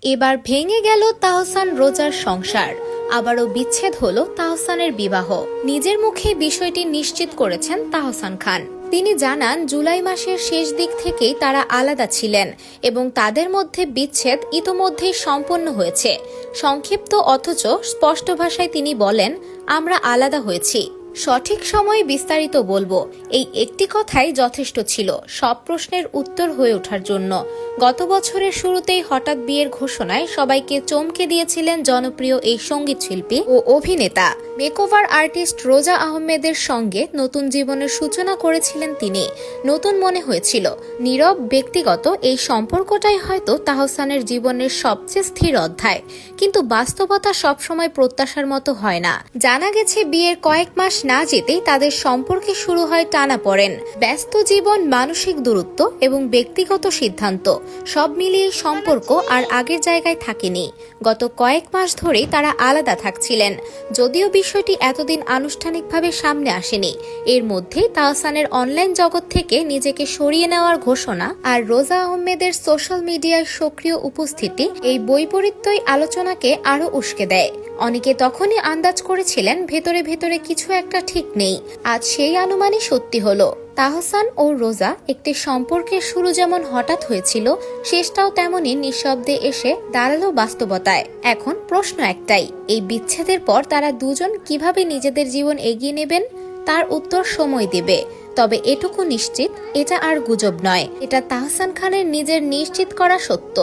এবার ভেঙে গেল তাহসান রোজার সংসার। আবারও বিচ্ছেদ হলো তাহসানের বিবাহ। নিজের মুখে বিষয়টি নিশ্চিত করেছেন তাহসান খান। তিনি জানান, জুলাই মাসের শেষ দিক থেকেই তারা আলাদা ছিলেন এবং তাদের মধ্যে বিচ্ছেদ ইতোমধ্যেই সম্পন্ন হয়েছে। সংক্ষিপ্ত অথচ স্পষ্ট ভাষায় তিনি বলেন, আমরা আলাদা হয়েছি। সঠিক সময়ে বিস্তারিত বলবো, এই একটি কথাই যথেষ্ট ছিল সব প্রশ্নের উত্তর হয়ে ওঠার জন্য। গত বছরের শুরুতেই হঠাৎ বিয়ের ঘোষণায় সবাইকে চমকে দিয়েছিলেন জনপ্রিয় এই সঙ্গীত শিল্পী ও অভিনেতা। মেকওভার আর্টিস্ট রোজা আহমেদের সঙ্গে নতুন জীবনের সূচনা করেছিলেন তিনি। নতুন মনে হয়েছিল, নীরব ব্যক্তিগত এই সম্পর্কটাই হয়তো তাহসানের জীবনের সবচেয়ে স্থির অধ্যায়। কিন্তু বাস্তবতা সবসময় প্রত্যাশার মতো হয় না। জানা গেছে, বিয়ের কয়েক মাস না যেতেই তাদের সম্পর্কে শুরু হয় টানাপোড়েন। ব্যস্ত জীবন, মানসিক দূরত্ব এবং ব্যক্তিগত সিদ্ধান্ত সব মিলিয়ে সম্পর্ক আর আগের জায়গায় থাকেনি। গত কয়েক মাস ধরেই তারা আলাদা থাকছিলেন, যদিও বিষয়টি এতদিন আনুষ্ঠানিকভাবে সামনে আসেনি। এর মধ্যেই তাহসানের অনলাইন জগৎ থেকে নিজেকে সরিয়ে নেওয়ার ঘোষণা আর রোজা আহমেদের সোশ্যাল মিডিয়ায় সক্রিয় উপস্থিতি এই বৈপরীত্যই আলোচনাকে আরো উস্কে দেয়। অনেকে তখনই আন্দাজ করেছিলেন ভেতরে ভেতরে কিছু একটা ঠিক নেই। আজ সেই অনুমানই সত্যি হলো। তাহসান ও রোজা একটি সম্পর্কের শুরু যেমন হঠাৎ হয়েছিল, শেষটাও তেমনই নিঃশব্দে এসে দাঁড়ালো বাস্তবতায়। এখন প্রশ্ন একটাই, এই বিচ্ছেদের পর তারা দুজন কিভাবে নিজেদের জীবন এগিয়ে নেবেন তার উত্তর সময় দেবে। তবে এটুকু নিশ্চিত, এটা আর গুজব নয়, এটা তাহসান খানের নিজের নিশ্চিত করা সত্য।